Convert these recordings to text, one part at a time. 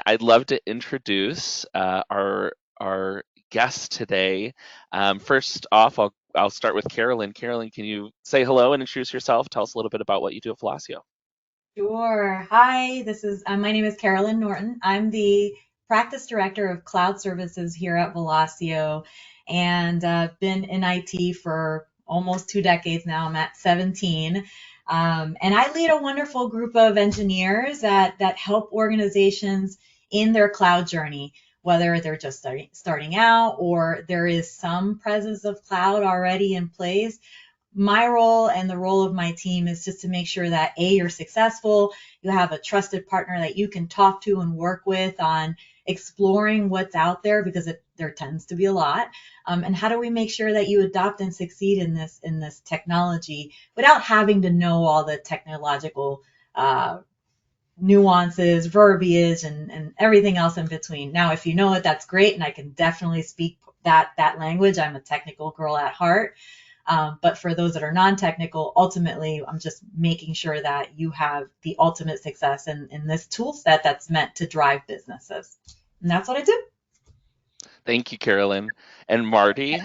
I'd love to introduce our guest today. First off, I'll start with Carolyn. Carolyn, can you say hello and introduce yourself? Tell us a little bit about what you do at Velosio. Sure. Hi, this is my name is Carolyn Norton. I'm the practice director of cloud services here at Velosio, and been in IT for almost 2 decades now. I'm at 17, and I lead a wonderful group of engineers that help organizations in their cloud journey, whether they're just starting out or there is some presence of cloud already in place. My role and the role of my team is just to make sure that you're successful, you have a trusted partner that you can talk to and work with on exploring what's out there, because there tends to be a lot. And how do we make sure that you adopt and succeed in this technology without having to know all the technological nuances, verbiage, and everything else in between. Now, if you know it, that's great, and I can definitely speak that language. I'm a technical girl at heart. But for those that are non-technical, ultimately, I'm just making sure that you have the ultimate success in this tool set that's meant to drive businesses. And that's what I do. Thank you, Carolyn. And Marty,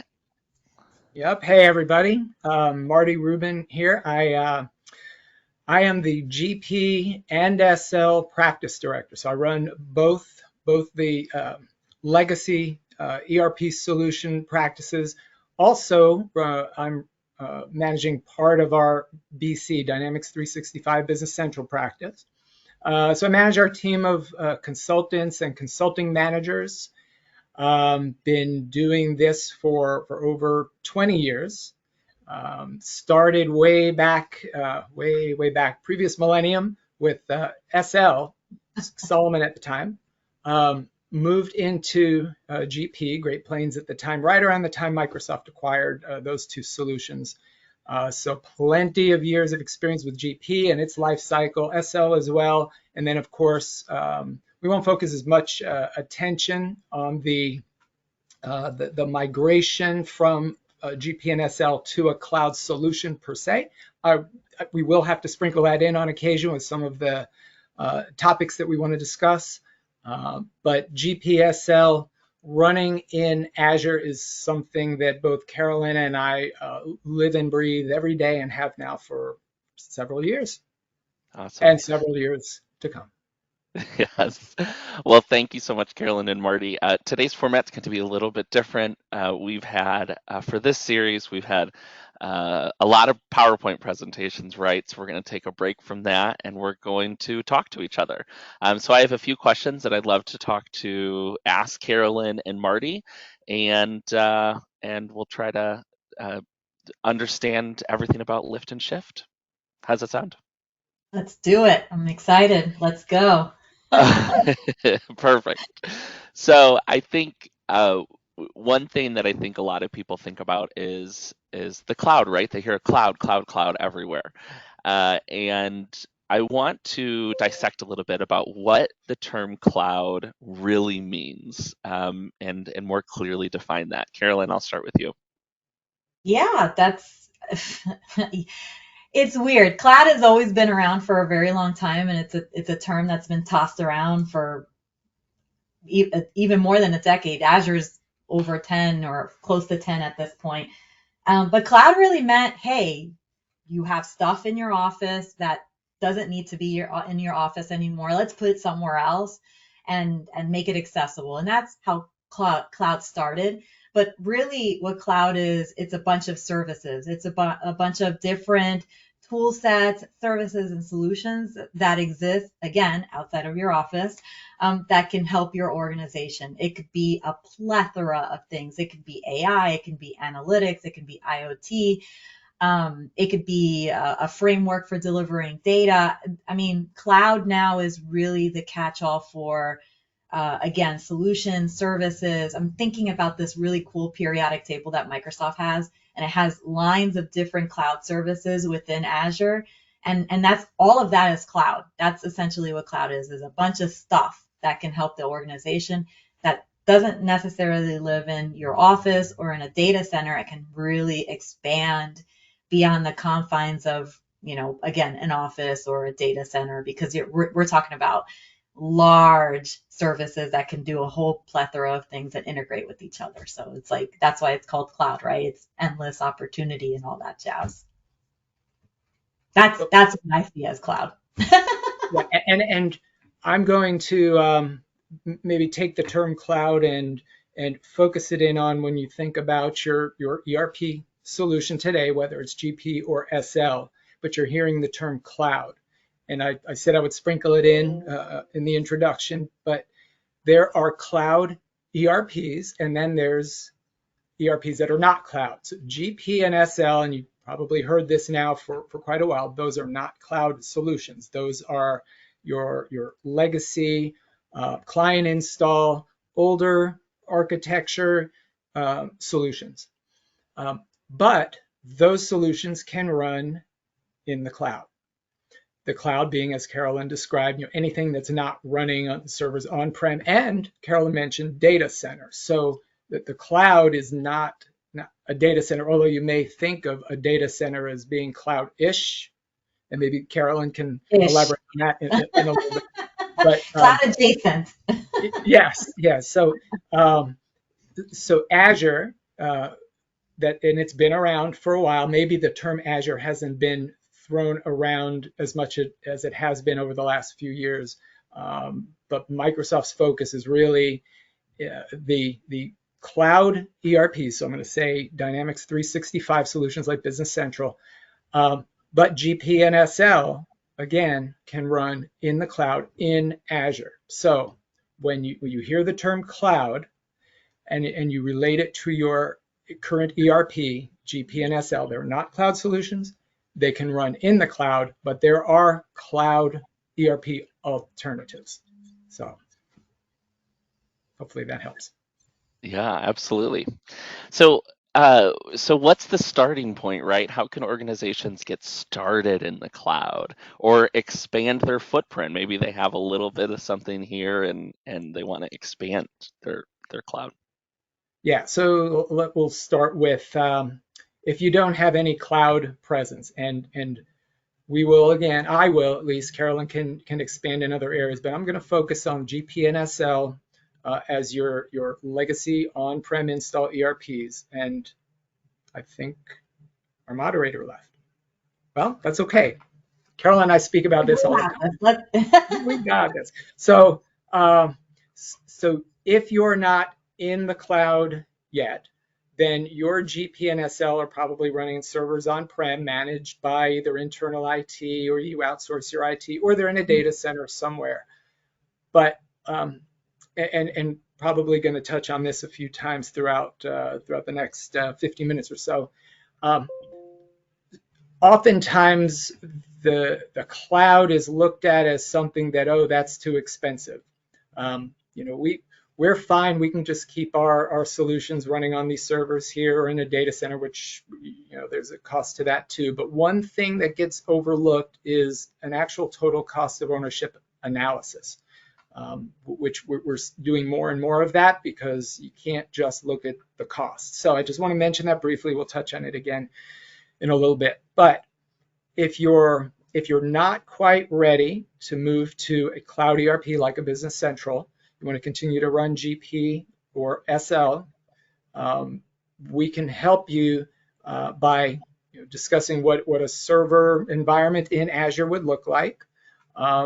Yep. Hey, everybody. Marty Rubin here. I am the GP and SL practice director. So I run both the legacy ERP solution practices. Also, I'm managing part of our BC Dynamics 365 Business Central practice. So I manage our team of consultants and consulting managers. Been doing this for over 20 years. Started way back, way back, previous millennium with SL, Solomon at the time. Moved into GP, Great Plains at the time, right around the time Microsoft acquired those two solutions. So plenty of years of experience with GP and its life cycle, SL as well. And then, of course, we won't focus as much attention on the migration from GP and SL to a cloud solution per se. We will have to sprinkle that in on occasion with some of the topics that we want to discuss. But GPSL running in Azure is something that both Carolyn and I live and breathe every day and have now for several years awesome. and several years to come. Yes. Well, thank you so much, Carolyn and Marty. Today's format's going to be a little bit different. We've had, for this series, we've had a lot of PowerPoint presentations, right? So we're going to take a break from that and we're going to talk to each other. So I have a few questions that I'd love to ask Carolyn and Marty, and we'll try to understand everything about lift and shift. How's that sound? Let's do it. I'm excited. Let's go. Perfect. So I think one thing that I think a lot of people think about is the cloud, right? They hear cloud, cloud, cloud everywhere, and I want to dissect a little bit about what the term cloud really means, and more clearly define that. Carolyn, I'll start with you. Yeah, that's it's weird. Cloud has always been around for a very long time, and it's a term that's been tossed around for even more than a decade. Azure's over 10 or close to 10 at this point. But cloud really meant, hey, you have stuff in your office that doesn't need to be in your office anymore. Let's put it somewhere else and make it accessible. And that's how cloud started. But really, what cloud is, it's a bunch of services. It's a bunch of different tool sets, services, and solutions that exist, again, outside of your office, that can help your organization. It could be a plethora of things. It could be AI, it can be analytics, it can be IoT, it could be a framework for delivering data. I mean, cloud now is really the catch-all for, again, solutions, services. I'm thinking about this really cool periodic table that Microsoft has, and it has lines of different cloud services within Azure. And that's all of that is cloud. That's essentially what cloud is a bunch of stuff that can help the organization that doesn't necessarily live in your office or in a data center. It can really expand beyond the confines of, again, an office or a data center, because we're talking about large services that can do a whole plethora of things that integrate with each other. So it's like, that's why it's called cloud, right? It's endless opportunity and all that jazz. That's what I see as cloud. Yeah, and I'm going to maybe take the term cloud and focus it in on when you think about your ERP solution today, whether it's GP or SL, but you're hearing the term cloud. And I said I would sprinkle it in the introduction, but there are cloud ERPs, and then there's ERPs that are not cloud. So GP and SL, and you probably heard this now for quite a while, those are not cloud solutions. Those are your legacy client install, older architecture solutions. But those solutions can run in the cloud. The cloud being, as Carolyn described, anything that's not running on servers on-prem, and Carolyn mentioned data center. So that the cloud is not a data center, although you may think of a data center as being cloud-ish, and maybe Carolyn can elaborate on that in a little bit. But cloud adjacent. Yes. So Azure, and it's been around for a while. Maybe the term Azure hasn't been thrown around as much as it has been over the last few years. But Microsoft's focus is really the cloud ERP. So I'm going to say Dynamics 365 solutions like Business Central. But GP and SL, again, can run in the cloud in Azure. So when you hear the term cloud and you relate it to your current ERP, GP and SL, they're not cloud solutions. They can run in the cloud, but there are cloud ERP alternatives. So hopefully that helps. Yeah, absolutely. So, so what's the starting point, right? How can organizations get started in the cloud or expand their footprint? Maybe they have a little bit of something here and they want to expand their cloud. Yeah, so we'll start with if you don't have any cloud presence, and we will, again, I will at least, Carolyn can expand in other areas, but I'm going to focus on GP and SL as your legacy on-prem install ERPs. And I think our moderator left. Well, that's okay. Carolyn and I speak about this all the time. We got this. So if you're not in the cloud yet, then your GP and SL are probably running servers on-prem managed by either internal IT, or you outsource your IT, or they're in a data center somewhere. But and probably going to touch on this a few times throughout the next 50 minutes or so. Oftentimes the cloud is looked at as something that, oh, that's too expensive. We're fine. We can just keep our solutions running on these servers here or in a data center, which, there's a cost to that too. But one thing that gets overlooked is an actual total cost of ownership analysis, which we're doing more and more of that because you can't just look at the cost. So I just want to mention that briefly. We'll touch on it again in a little bit. But if you're not quite ready to move to a cloud ERP like a Business Central, you want to continue to run GP or SL, we can help you by discussing what a server environment in Azure would look like.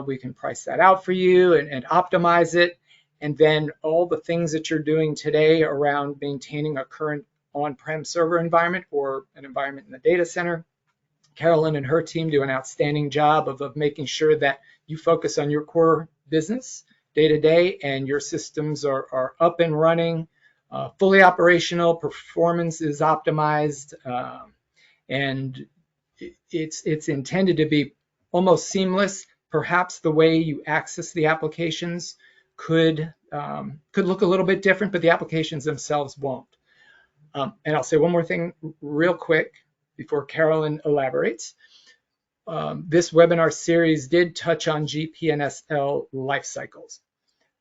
We can price that out for you and optimize it. And then all the things that you're doing today around maintaining a current on-prem server environment or an environment in the data center, Carolyn and her team do an outstanding job of making sure that you focus on your core business day to day, and your systems are up and running, fully operational, performance is optimized, and it's intended to be almost seamless. Perhaps the way you access the applications could look a little bit different, but the applications themselves won't. And I'll say one more thing real quick before Carolyn elaborates. This webinar series did touch on GP and SL life cycles,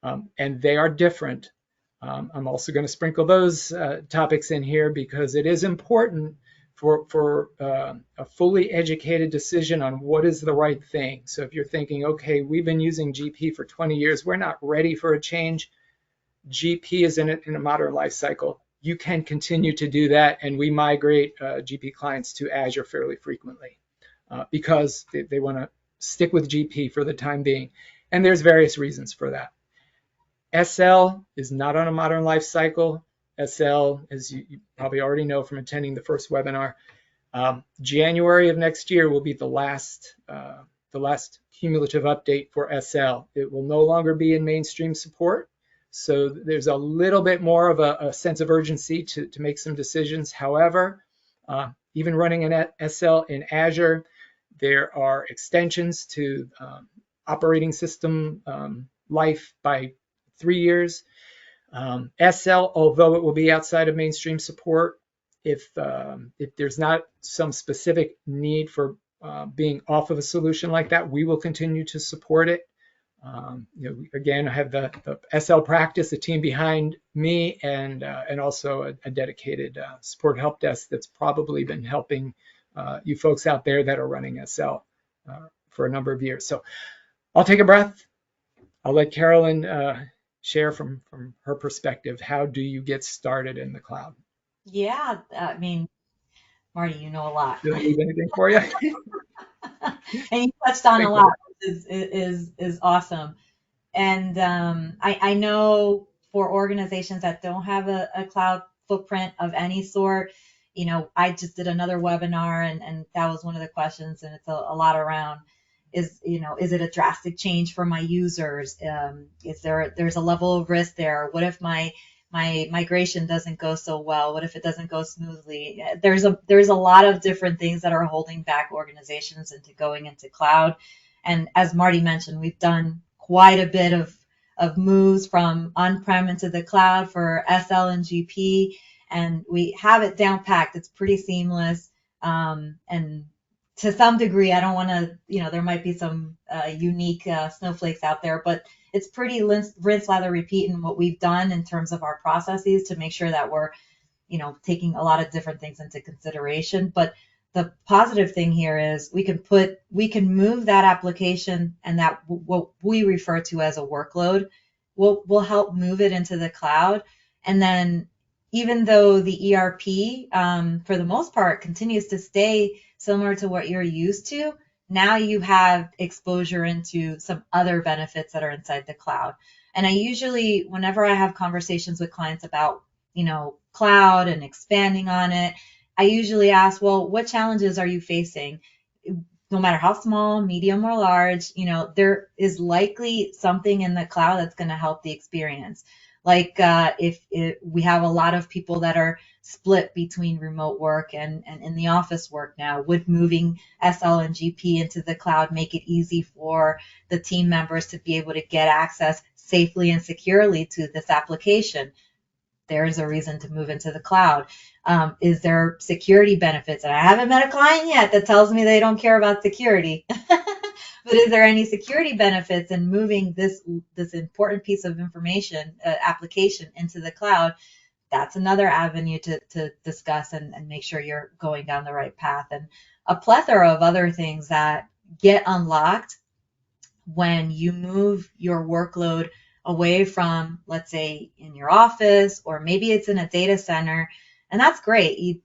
and they are different. I'm also going to sprinkle those topics in here because it is important for a fully educated decision on what is the right thing. So if you're thinking, okay, we've been using GP for 20 years, we're not ready for a change. GP is in a modern life cycle. You can continue to do that, and we migrate GP clients to Azure fairly frequently because they want to stick with GP for the time being. And there's various reasons for that. SL is not on a modern life cycle. SL, as you probably already know from attending the first webinar, January of next year will be the last cumulative update for SL. It will no longer be in mainstream support. So there's a little bit more of a sense of urgency to make some decisions. However, even running an SL in Azure, there are extensions to operating system life by 3 years. SL, although it will be outside of mainstream support, if there's not some specific need for being off of a solution like that, we will continue to support it. Again, I have the SL practice, the team behind me, and also a dedicated support help desk that's probably been helping you folks out there that are running SL for a number of years. So I'll take a breath. I'll let Carolyn share from her perspective. How do you get started in the cloud? Yeah, I mean, Marty, you know a lot. Did I leave anything for you? And you touched on a Thank lot, you. which is awesome. And I know for organizations that don't have a cloud footprint of any sort, I just did another webinar, and that was one of the questions, and it's a lot around is it a drastic change for my users? There's a level of risk there? What if my migration doesn't go so well? What if it doesn't go smoothly? There's a lot of different things that are holding back organizations into going into cloud. And as Marty mentioned, we've done quite a bit of moves from on-prem into the cloud for SL and GP, and we have it down packed. It's pretty seamless. And to some degree, I don't want to, there might be some unique snowflakes out there, but it's pretty rinse, lather, repeat in what we've done in terms of our processes to make sure that we're, taking a lot of different things into consideration. But the positive thing here is we can move that application, and that what we refer to as a workload will help move it into the cloud. And then even though the ERP, for the most part, continues to stay similar to what you're used to, now you have exposure into some other benefits that are inside the cloud. And I usually, whenever I have conversations with clients about, cloud and expanding on it, I usually ask, well, what challenges are you facing? No matter how small, medium, or large, there is likely something in the cloud that's going to help the experience. Like if we have a lot of people that are split between remote work and in the office work now, would moving SL and GP into the cloud make it easy for the team members to be able to get access safely and securely to this application? There's a reason to move into the cloud. Is there security benefits? And I haven't met a client yet that tells me they don't care about security. But is there any security benefits in moving this important piece of information, application, into the cloud? That's another avenue to discuss and make sure you're going down the right path. And a plethora of other things that get unlocked when you move your workload away from, let's say, in your office, or maybe it's in a data center. And that's great.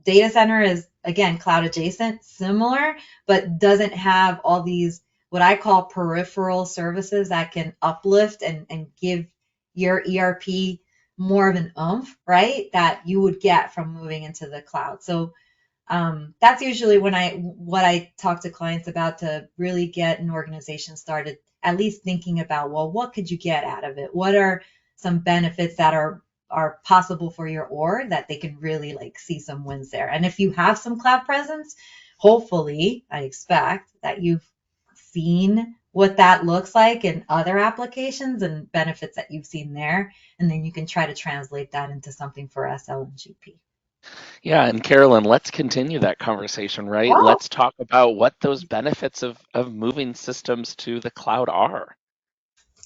Data center is, again, cloud adjacent, similar, but doesn't have all these, what I call peripheral services that can uplift and give your ERP more of an oomph, right? That you would get from moving into the cloud. So that's usually what I talk to clients about to really get an organization started, at least thinking about, well, what could you get out of it? What are some benefits that are possible for your org that they can really see some wins there? And if you have some cloud presence, hopefully, I expect that you've seen what that looks like in other applications and benefits that you've seen there, and then you can try to translate that into something for SL and GP. Yeah, and Carolyn, let's continue that conversation, right? Wow. Let's talk about what those benefits of moving systems to the cloud are.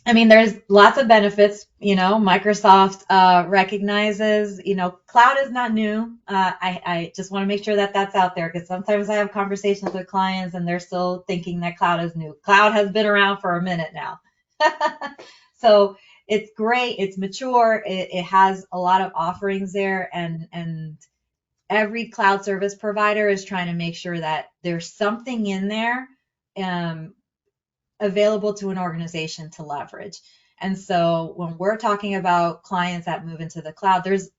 I mean, there's lots of benefits. Microsoft recognizes, cloud is not new. I just want to make sure that that's out there, because sometimes I have conversations with clients and they're still thinking that cloud is new. Cloud has been around for a minute now. So it's great. It's mature. It has a lot of offerings there, and every cloud service provider is trying to make sure that there's something in there um, available to an organization to leverage. And so when we're talking about clients that move into the cloud, there's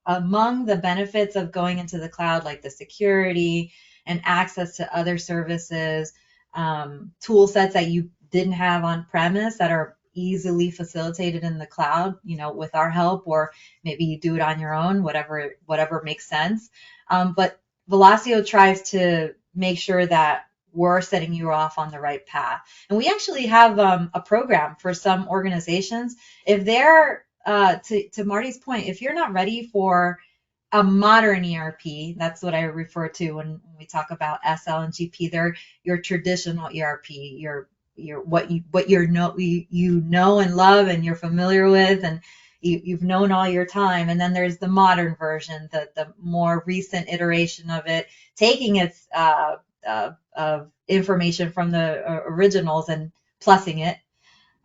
among the benefits of going into the cloud, like the security and access to other services, tool sets that you didn't have on premise that are easily facilitated in the cloud, with our help, or maybe you do it on your own, whatever makes sense. But Velosio tries to make sure that we're setting you off on the right path. And we actually have a program for some organizations. If they're, to Marty's point, if you're not ready for a modern ERP, that's what I refer to when we talk about SL and GP. They're your traditional ERP, your what you know and love and you're familiar with, and you've known all your time. And then there's the modern version, the more recent iteration of it, taking its information from the originals and plussing it.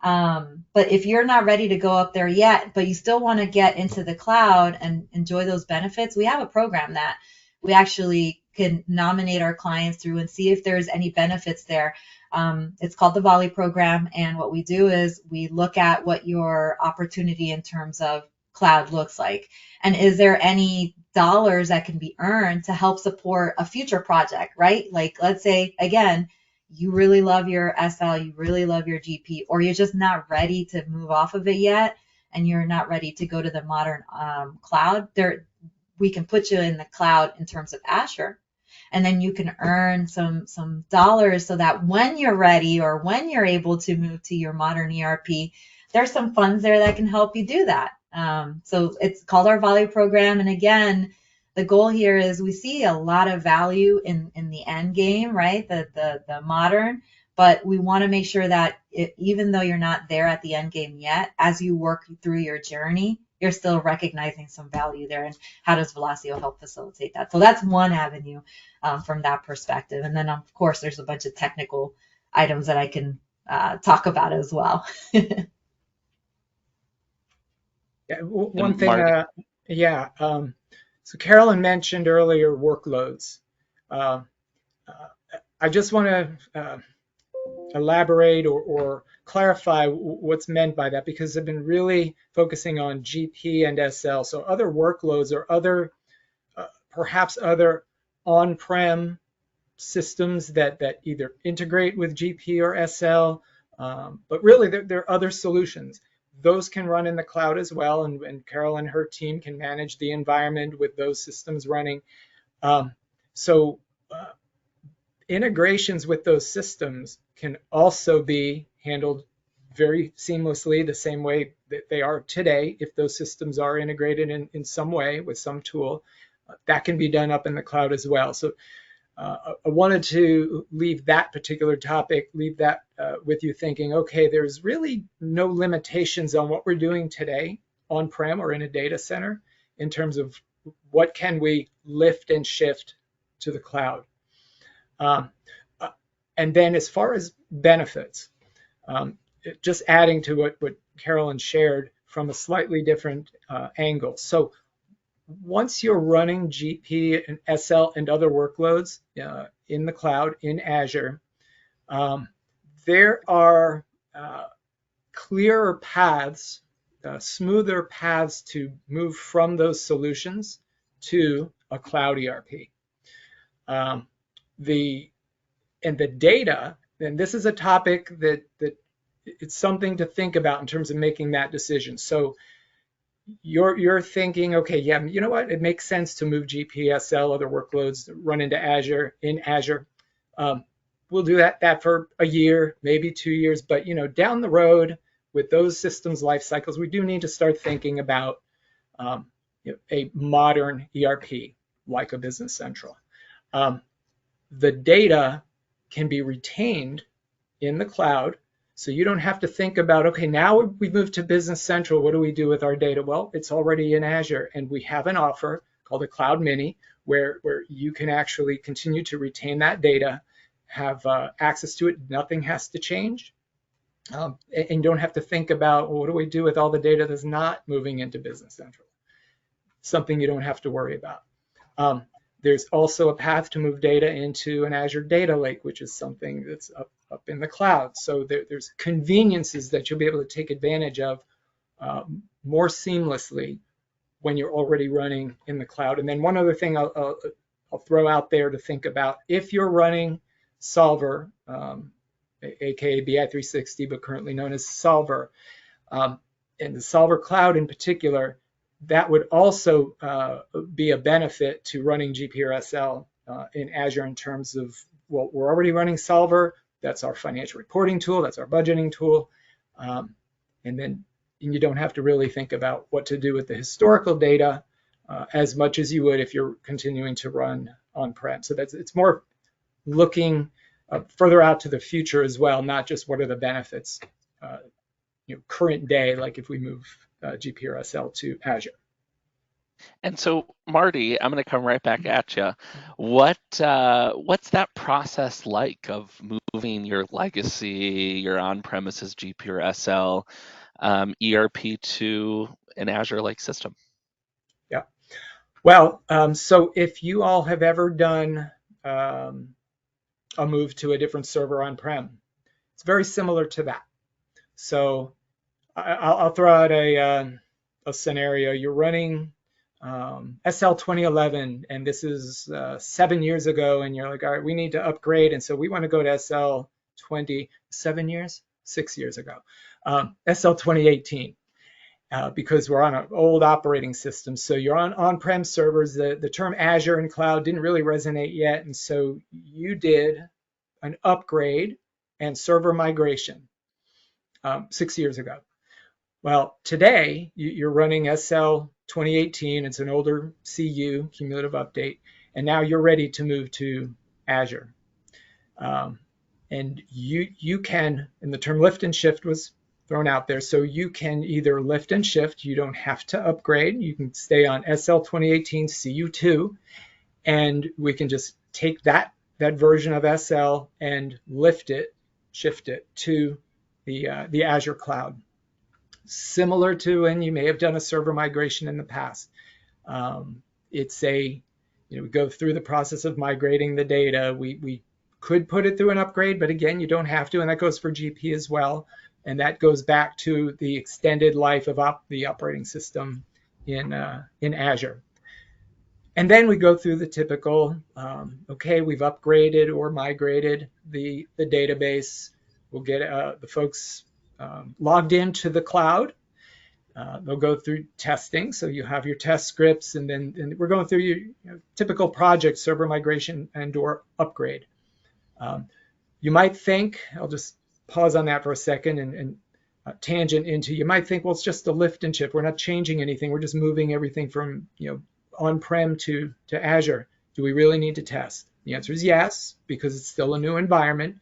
But if you're not ready to go up there yet, but you still want to get into the cloud and enjoy those benefits, we have a program that we actually can nominate our clients through and see if there's any benefits there. It's called the Volley program. And what we do is we look at what your opportunity in terms of cloud looks like. And is there any dollars that can be earned to help support a future project, right? Like, let's say, again, you really love your SL, you really love your GP, or you're just not ready to move off of it yet, and you're not ready to go to the modern cloud. We can put you in the cloud in terms of Azure, and then you can earn some dollars so that when you're ready or when you're able to move to your modern ERP, there's some funds there that can help you do that. So it's called our Volley program, and again, the goal here is we see a lot of value in the end game, right? The modern, but we want to make sure that even though you're not there at the end game yet, as you work through your journey, you're still recognizing some value there. And how does Velosio help facilitate that? So that's one avenue from that perspective. And then of course, there's a bunch of technical items that I can talk about as well. Yeah, one thing, so Carolyn mentioned earlier workloads. I just want to elaborate or clarify what's meant by that, because I've been really focusing on GP and SL. So other workloads or other, perhaps other on-prem systems that either integrate with GP or SL, but really there are other solutions. Those can run in the cloud as well, and Carol and her team can manage the environment with those systems running. So integrations with those systems can also be handled very seamlessly, the same way that they are today. If those systems are integrated in some way with some tool, that can be done up in the cloud as well. So I wanted to leave that particular topic, with you thinking, okay, there's really no limitations on what we're doing today on-prem or in a data center in terms of what can we lift and shift to the cloud. And then as far as benefits, just adding to what Carolyn shared from a slightly different angle. So once you're running GP and SL and other workloads in the cloud, in Azure, there are clearer paths, smoother paths to move from those solutions to a cloud ERP. The data, and this is a topic that it's something to think about in terms of making that decision. So you're thinking, okay, yeah, you know what? It makes sense to move GPSL, other workloads, run into Azure, in Azure. We'll do that for a year, maybe 2 years, but down the road with those systems life cycles, we do need to start thinking about a modern ERP like a Business Central. The data can be retained in the cloud, So you don't have to think about, okay, now we've moved to Business Central. What do we do with our data? Well, it's already in Azure, and we have an offer called a Cloud Mini where you can actually continue to retain that data, have access to it. Nothing has to change. And you don't have to think about, well, what do we do with all the data that's not moving into Business Central? Something you don't have to worry about. There's also a path to move data into an Azure Data Lake, which is something that's up in the cloud. So there's conveniences that you'll be able to take advantage of more seamlessly when you're already running in the cloud. And then one other thing I'll throw out there to think about: if you're running Solver, aka BI360, but currently known as Solver, and the Solver Cloud in particular, that would also be a benefit to running GPRSL in Azure in terms of, well, we're already running Solver. That's our financial reporting tool. That's our budgeting tool. And you don't have to really think about what to do with the historical data as much as you would if you're continuing to run on-prem. So it's more looking further out to the future as well, not just what are the benefits current day, like if we move GPRSL to Azure. And so, Marty, I'm going to come right back at you. What's that process like of moving your legacy, your on-premises GPRSL ERP to an Azure-like system? Yeah. Well, so if you all have ever done a move to a different server on-prem, it's very similar to that. So I'll throw out a scenario. You're running SL 2011, and this is 7 years ago, and you're like, all right, we need to upgrade, and so we want to go to SL 6 years ago, SL 2018, because we're on an old operating system. So you're on-prem servers. The term Azure and cloud didn't really resonate yet, and so you did an upgrade and server migration 6 years ago. Well, today you're running SL 2018. It's an older CU, cumulative update, and now you're ready to move to Azure. And you can, and the term lift and shift was thrown out there, so you can either lift and shift. You don't have to upgrade. You can stay on SL 2018 CU2, and we can just take that version of SL and lift it, shift it to the Azure cloud. Similar to when you may have done a server migration in the past. It's we go through the process of migrating the data. We could put it through an upgrade, but again, you don't have to, and that goes for GP as well. And that goes back to the extended life of the operating system in Azure. And then we go through the typical, okay, we've upgraded or migrated the database. We'll get the folks logged into the cloud. They'll go through testing. So you have your test scripts, and then we're going through your typical project, server migration and or upgrade. You might think, I'll just pause on that for a second and tangent into, you might think, well, it's just a lift and shift. We're not changing anything. We're just moving everything from on-prem to Azure. Do we really need to test? The answer is yes, because it's still a new environment.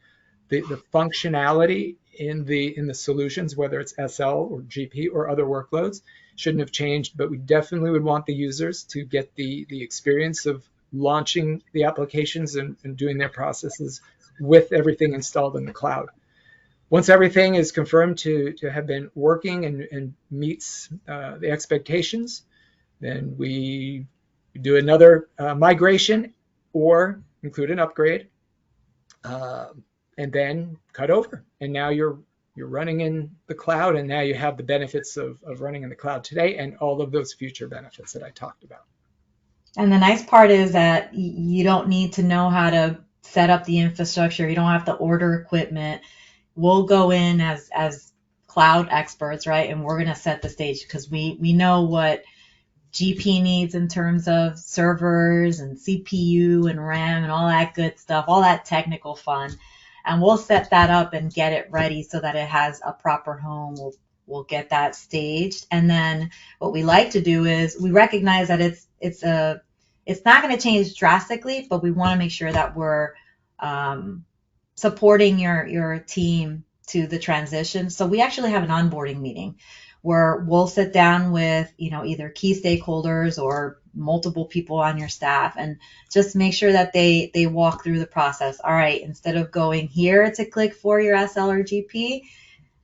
The functionality in the solutions, whether it's SL or GP or other workloads, shouldn't have changed, but we definitely would want the users to get the experience of launching the applications and doing their processes with everything installed in the cloud. Once everything is confirmed to have been working and meets the expectations, then we do another migration or include an upgrade, and then cut over. And now you're running in the cloud, and now you have the benefits of running in the cloud today and all of those future benefits that I talked about. And the nice part is that you don't need to know how to set up the infrastructure. You don't have to order equipment. We'll go in as cloud experts, right? And we're going to set the stage because we know what GP needs in terms of servers and CPU and RAM and all that good stuff, all that technical fun. And we'll set that up and get it ready so that it has a proper home. We'll get that staged. And then what we like to do is we recognize that it's not going to change drastically, but we want to make sure that we're supporting your team to the transition. So we actually have an onboarding meeting where we'll sit down with, either key stakeholders or multiple people on your staff and just make sure that they walk through the process. All right, instead of going here to click for your SL or GP,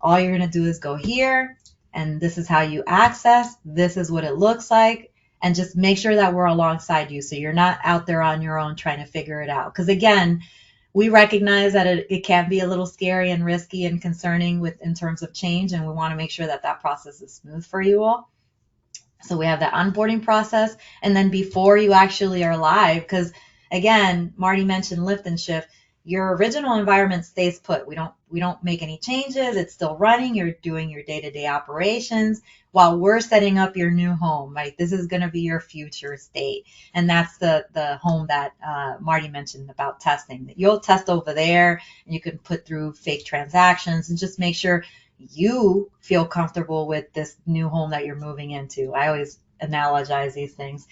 all you're going to do is go here, and this is how you access. This is what it looks like. And just make sure that we're alongside you so you're not out there on your own trying to figure it out. Because again, we recognize that it can be a little scary and risky and concerning in terms of change, and we want to make sure that that process is smooth for you all. So we have that onboarding process, and then before you actually are live, because again, Marty mentioned lift and shift, your original environment stays put. We don't make any changes. It's still running. You're doing your day-to-day operations while we're setting up your new home, right? This is going to be your future state. And that's the home that Marty mentioned about testing. That you'll test over there, and you can put through fake transactions and just make sure you feel comfortable with this new home that you're moving into. I always analogize these things.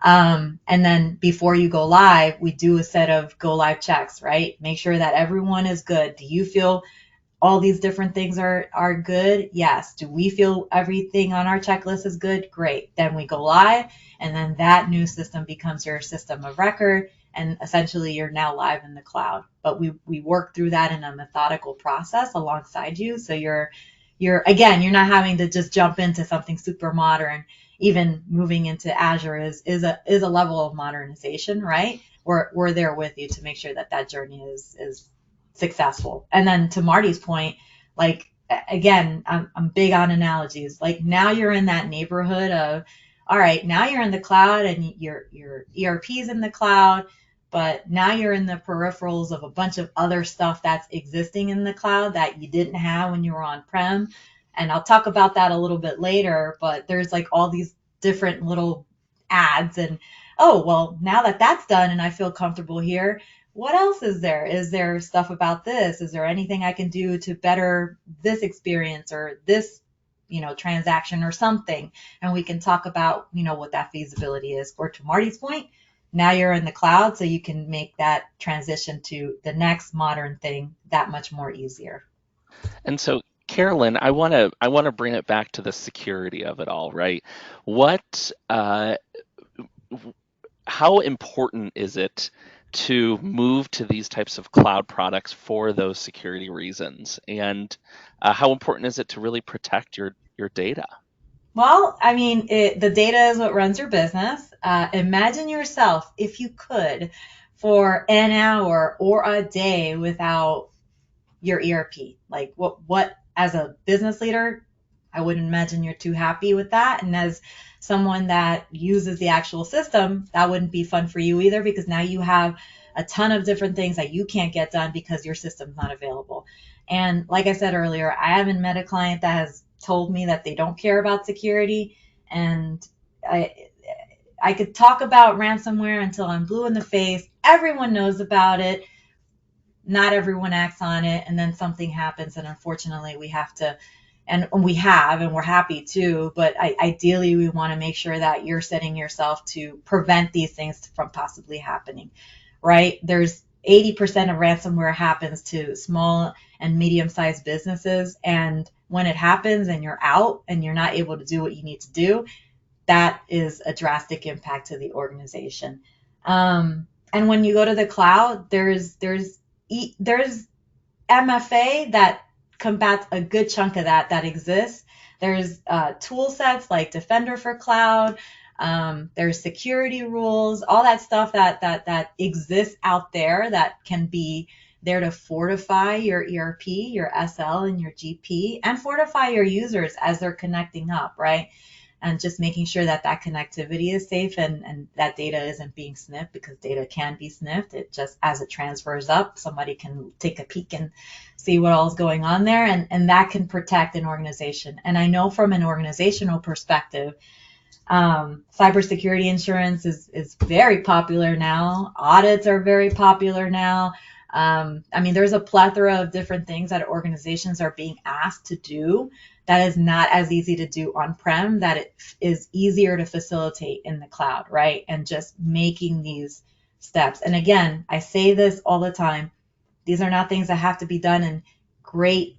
And then before you go live, we do a set of go live checks, right? Make sure that everyone is good. Do you feel all these different things are good? Yes. Do we feel everything on our checklist is good? Great. Then we go live, and then that new system becomes your system of record, and essentially you're now live in the cloud. But we work through that in a methodical process alongside you. So you're not having to just jump into something super modern. Even moving into Azure is a level of modernization, right? We're there with you to make sure that journey is successful. And then to Marty's point, like, again, I'm big on analogies. Like, now you're in that neighborhood of, all right, now you're in the cloud and your ERP's in the cloud, but now you're in the peripherals of a bunch of other stuff that's existing in the cloud that you didn't have when you were on-prem. And I'll talk about that a little bit later, but there's like all these different little ads and, oh, well, now that that's done and I feel comfortable here, what else is there? Is there stuff about this? Is there anything I can do to better this experience or this, transaction or something? And we can talk about, what that feasibility is. Or to Marty's point, now you're in the cloud, so you can make that transition to the next modern thing that much more easier. And so, Carolyn, I want to bring it back to the security of it all, right? How important is it to move to these types of cloud products for those security reasons? And how important is it to really protect your data? Well, I mean, the data is what runs your business. Imagine yourself, if you could, for an hour or a day without your ERP. Like, what as a business leader, I wouldn't imagine you're too happy with that. And as someone that uses the actual system, that wouldn't be fun for you either, because now you have a ton of different things that you can't get done because your system's not available. And like I said earlier, I haven't met a client that has told me that they don't care about security. And I could talk about ransomware until I'm blue in the face. Everyone knows about it. Not everyone acts on it, and then something happens, and unfortunately we have to, and we're happy to, but ideally we want to make sure that you're setting yourself to prevent these things from possibly happening, right? There's 80% of ransomware happens to small and medium-sized businesses, and when it happens and you're out and you're not able to do what you need to do, that is a drastic impact to the organization. And when you go to the cloud, there's MFA that combats a good chunk of that exists. There's tool sets like Defender for Cloud. There's security rules, all that stuff that exists out there that can be there to fortify your ERP, your SL, and your GP, and fortify your users as they're connecting up, right? And just making sure that connectivity is safe and that data isn't being sniffed, because data can be sniffed. It just, as it transfers up, somebody can take a peek and see what all is going on there, and that can protect an organization. And I know from an organizational perspective, cybersecurity insurance is very popular now. Audits are very popular now. I mean, there's a plethora of different things that organizations are being asked to do that is not as easy to do on-prem, that it is easier to facilitate in the cloud, right? And just making these steps. And again, I say this all the time. These are not things that have to be done in great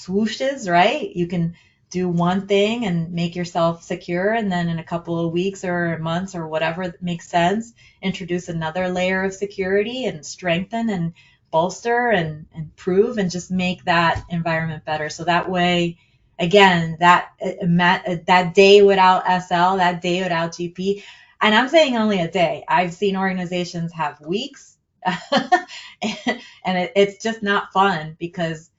swooshes, right? You can do one thing and make yourself secure, and then in a couple of weeks or months or whatever makes sense, introduce another layer of security and strengthen and bolster and improve and just make that environment better. So that way, again, that day without SL, that day without GP, and I'm saying only a day. I've seen organizations have weeks, and it's just not fun because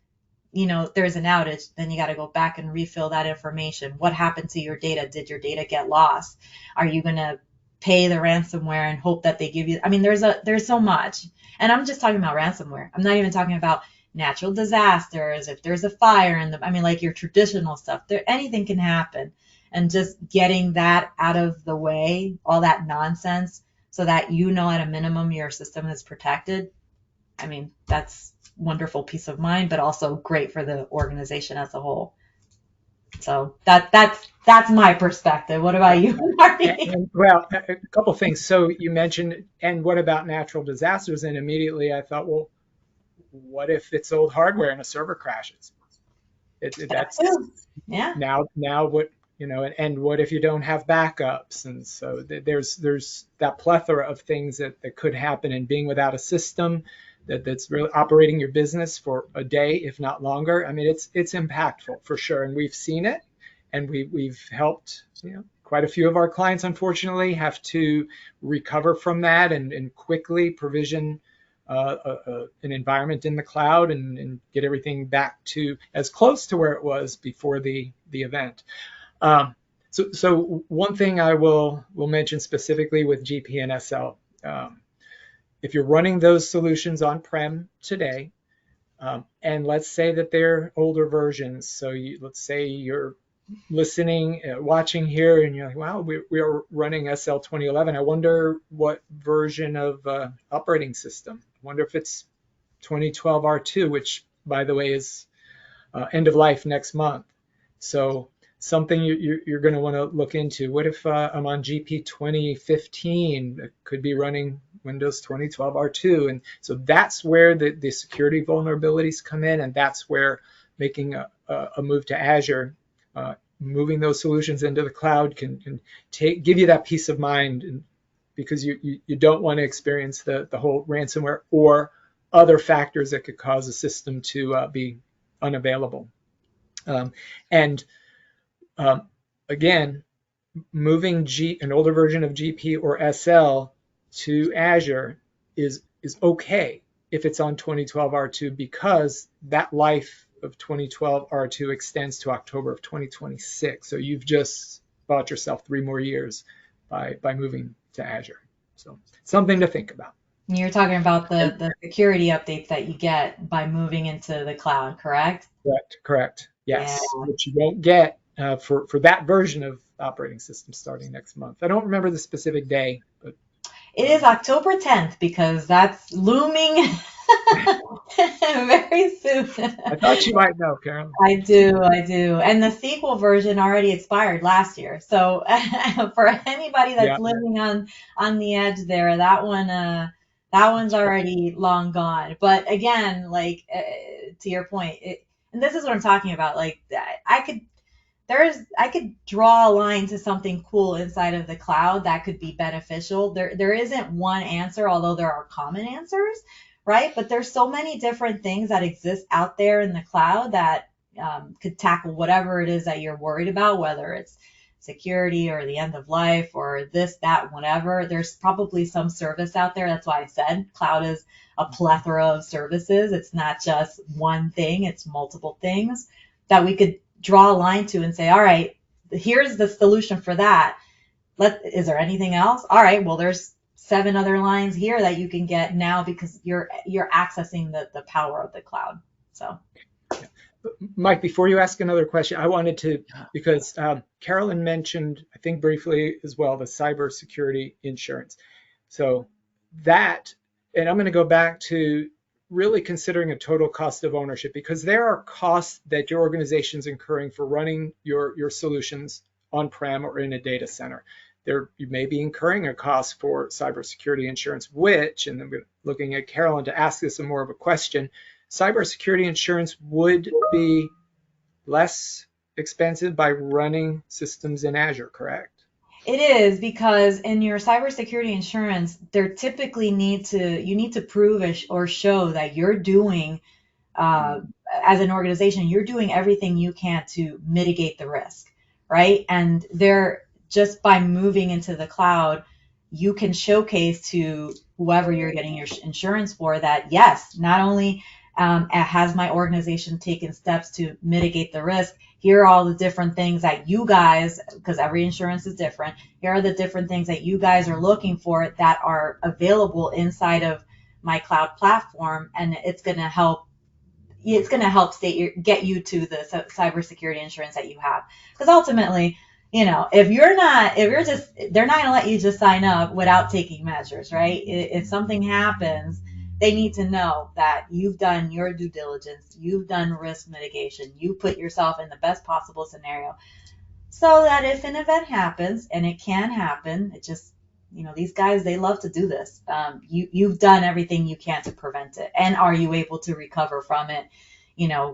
there's an outage, then you got to go back and refill that information. What happened to your data? Did your data get lost? Are you going to pay the ransomware and hope that they give you? I mean, there's so much. And I'm just talking about ransomware. I'm not even talking about natural disasters. If there's a fire like your traditional stuff, anything can happen. And just getting that out of the way, all that nonsense, so that at a minimum your system is protected. I mean, that's wonderful peace of mind, but also great for the organization as a whole. So that's my perspective. What about you, Marty? Well, a couple things. So you mentioned, and what about natural disasters? And immediately I thought, well, what if it's old hardware and a server crashes? That's yeah. Now what, and what if you don't have backups? And so there's that plethora of things that could happen, and being without a system that's really operating your business for a day, if not longer. I mean, it's impactful for sure, and we've seen it, and we've helped. Quite a few of our clients, unfortunately, have to recover from that and quickly provision an environment in the cloud and get everything back to as close to where it was before the event. So one thing I will mention specifically with GP and SL. If you're running those solutions on-prem today, and let's say that they're older versions, so let's say you're listening, watching here, and you're like, wow, we are running SL 2011. I wonder what version of operating system. I wonder if it's 2012 R2, which, by the way, is end of life next month. So something you're going to want to look into. What if I'm on GP 2015? It could be running Windows 2012 R2. And so that's where the security vulnerabilities come in, and that's where making a move to Azure, moving those solutions into the cloud can give you that peace of mind, and because you don't want to experience the whole ransomware or other factors that could cause a system to be unavailable. Again, moving an older version of GP or SL to Azure is okay if it's on 2012 R2, because that life of 2012 R2 extends to October of 2026. So you've just bought yourself 3 more years by moving to Azure. So something to think about. You're talking about the security updates that you get by moving into the cloud, correct? Correct. Yes, Yeah. which you won't get for that version of operating system starting next month. I don't remember the specific day, but it is October 10th, because that's looming very soon. I thought you might know, Carolyn. I do. And the sequel version already expired last year. So for anybody that's living on the edge there, that one's already long gone. But again, to your point, and this is what I'm talking about. Like, I could draw a line to something cool inside of the cloud that could be beneficial. There isn't one answer, although there are common answers, right? But there's so many different things that exist out there in the cloud that could tackle whatever it is that you're worried about, whether it's security or the end of life or this, that, whatever. There's probably some service out there. That's why I said cloud is a plethora of services. It's not just one thing, it's multiple things that we could draw a line to and say, all right, here's the solution for that. Is there anything else? All right, well, there's 7 other lines here that you can get now because you're accessing the power of the cloud. So, Mike, before you ask another question, I wanted to, because Carolyn mentioned, I think briefly as well, the cybersecurity insurance. So that, and I'm going to go back to really considering a total cost of ownership, because there are costs that your organization's incurring for running your solutions on-prem or in a data center. You may be incurring a cost for cybersecurity insurance, which, and I'm looking at Carolyn to ask this more of a question, cybersecurity insurance would be less expensive by running systems in Azure, correct? It is, because in your cybersecurity insurance, there typically you need to prove or show that you're doing, uh, as an organization, you're doing everything you can to mitigate the risk, right? And they're just by moving into the cloud, you can showcase to whoever you're getting your insurance for that, yes, not only has my organization taken steps to mitigate the risk, here are all the different things that you guys, because every insurance is different, here are the different things that you guys are looking for that are available inside of my cloud platform, and it's going to help get you to the cybersecurity insurance that you have. Because ultimately, if they're not going to let you just sign up without taking measures, right? If something happens, they need to know that you've done your due diligence, you've done risk mitigation, you put yourself in the best possible scenario, so that if an event happens, and it can happen, it just, these guys, they love to do this. You've done everything you can to prevent it, and are you able to recover from it,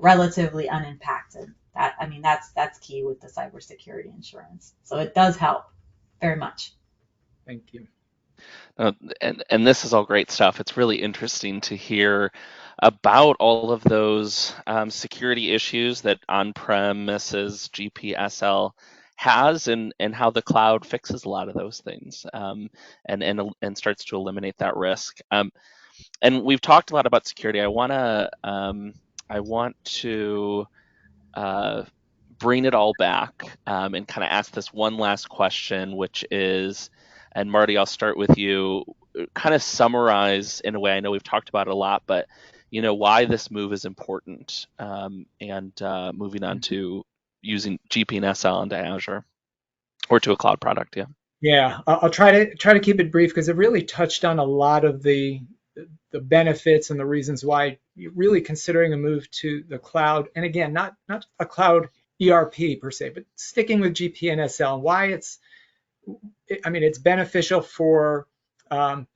relatively unimpacted? That's key with the cybersecurity insurance. So it does help very much. Thank you. Uh, and this is all great stuff. It's really interesting to hear about all of those security issues that on-premises GPSL has, and how the cloud fixes a lot of those things, and starts to eliminate that risk. And we've talked a lot about security. I want to bring it all back, and kind of ask this one last question, which is, and Marty, I'll start with you. Kind of summarize in a way. I know we've talked about it a lot, but why this move is important, and moving on to using GP and SL into Azure or to a cloud product. Yeah. Yeah, I'll try to keep it brief because it really touched on a lot of the benefits and the reasons why you're really considering a move to the cloud. And again, not a cloud ERP per se, but sticking with GP and SL, and why it's beneficial for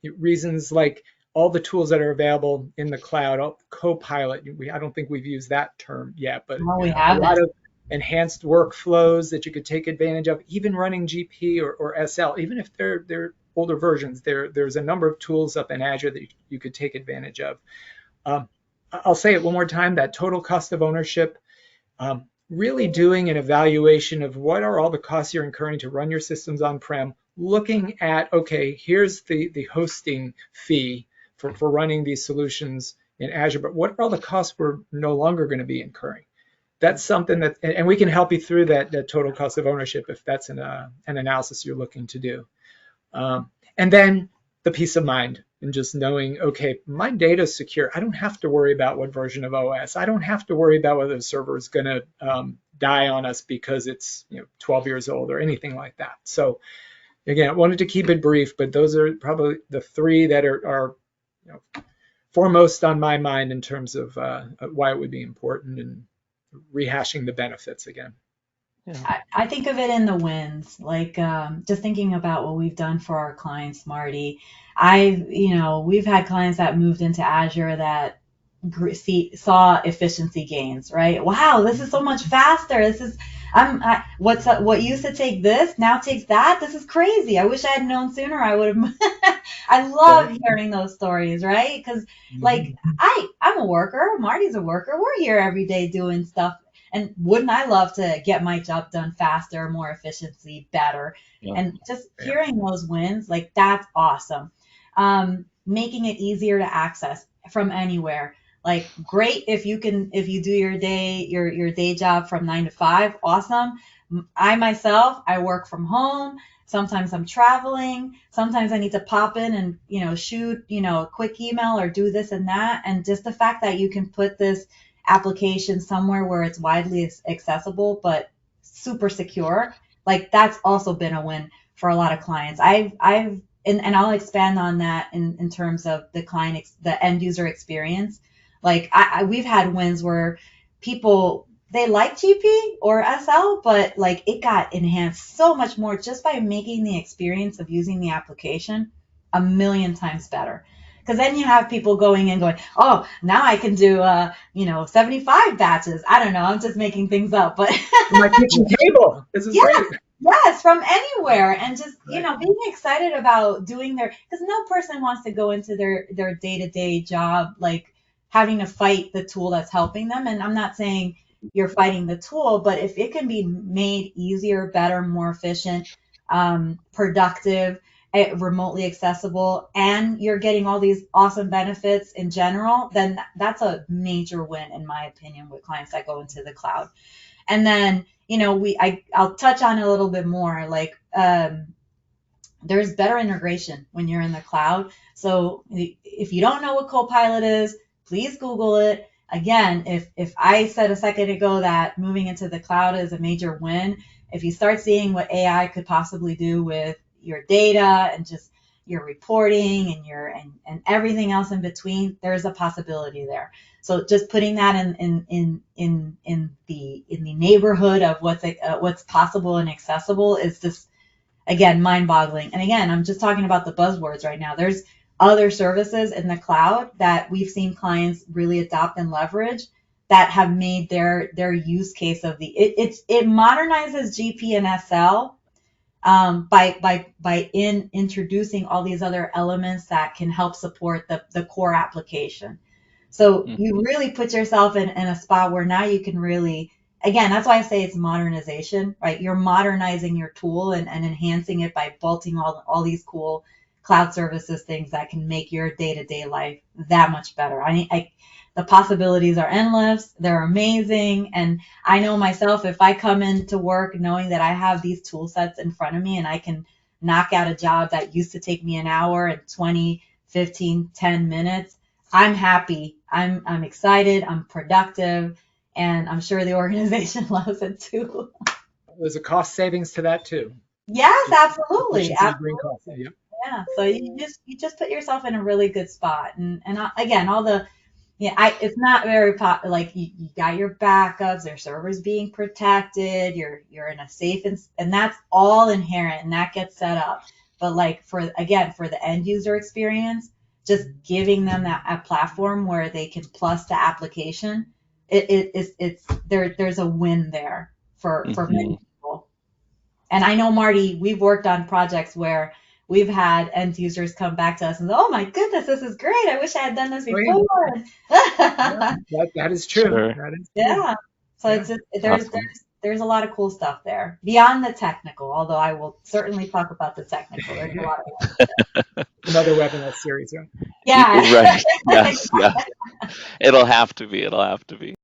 reasons like all the tools that are available in the cloud. Copilot, I don't think we've used that term yet, but No, we a haven't. lot of enhanced workflows that you could take advantage of, even running GP or SL, even if they're older versions. There's a number of tools up in Azure that you could take advantage of. I'll say it one more time, that total cost of ownership, really doing an evaluation of what are all the costs you're incurring to run your systems on-prem, looking at, okay, here's the hosting fee for running these solutions in Azure, but what are all the costs we're no longer going to be incurring? That's something that, and we can help you through that total cost of ownership if that's an analysis you're looking to do. And then the peace of mind and just knowing, okay, my data is secure. I don't have to worry about what version of OS. I don't have to worry about whether the server is going to die on us because it's 12 years old or anything like that. So again, I wanted to keep it brief, but those are probably the three that are foremost on my mind in terms of why it would be important, and rehashing the benefits again. Yeah. I think of it in the wins, like just thinking about what we've done for our clients, Marty. We've had clients that moved into Azure that saw efficiency gains, right? Wow, this is so much faster. This is, what used to take this now takes that. This is crazy. I wish I had known sooner. I would have. I love hearing those stories, right? Because like I'm a worker. Marty's a worker. We're here every day doing stuff. And wouldn't I love to get my job done faster, more efficiency, better? Yeah. And just hearing those wins, like that's awesome. Making it easier to access from anywhere. Like great if you do your day job from 9 to 5, awesome. I work from home. Sometimes I'm traveling. Sometimes I need to pop in and shoot a quick email or do this and that. And just the fact that you can put this application somewhere where it's widely accessible but super secure, like that's also been a win for a lot of clients. And I'll expand on that in terms of the end user experience. Like we've had wins where people, they like GP or SL, but like it got enhanced so much more just by making the experience of using the application a million times better. Because then you have people going and going, oh, now I can do, 75 batches. I don't know. I'm just making things up, but My kitchen table. This is yeah, great. yes, from anywhere, and just Right. being excited about doing because no person wants to go into their day-to-day job like having to fight the tool that's helping them. And I'm not saying you're fighting the tool, but if it can be made easier, better, more efficient, productive, remotely accessible, and you're getting all these awesome benefits in general, then that's a major win in my opinion with clients that go into the cloud. And then, I'll touch on it a little bit more, like, there's better integration when you're in the cloud. So if you don't know what Copilot is, please Google it. Again, if I said a second ago that moving into the cloud is a major win, if you start seeing what AI could possibly do with your data and just your reporting and and everything else in between, there's a possibility there. So just putting that in the neighborhood of what's possible and accessible is just, again, mind-boggling. And again, I'm just talking about the buzzwords right now. There's other services in the cloud that we've seen clients really adopt and leverage that have made their use case of it modernizes GP and SL, by introducing all these other elements that can help support the core application. So you really put yourself in a spot where now you can really, again, that's why I say it's modernization, right? You're modernizing your tool and enhancing it by bolting all these cool cloud services, things that can make your day-to-day life that much better. The possibilities are endless. They're amazing. And I know myself, if I come into work knowing that I have these tool sets in front of me and I can knock out a job that used to take me an hour and 20, 15, 10 minutes, I'm happy. I'm excited. I'm productive. And I'm sure the organization loves it too. There's a cost savings to that too. Yes, absolutely. Bring cost. Yep. Yeah. So you just put yourself in a really good spot. And again, it's not very like you got your backups, their servers being protected, you're in a safe, and that's all inherent and that gets set up. But like for the end user experience, just giving them a platform where they can plus the application, there's a win there for many people. And I know, Marty, we've worked on projects where we've had end users come back to us and say, oh my goodness, this is great. I wish I had done this before. Yeah, that is true. Sure. That is true. Yeah. So it's just, there's a lot of cool stuff there beyond the technical, although I will certainly talk about the technical. There's a lot of another webinar series. Yeah. Right. Yes. Yeah. It'll have to be.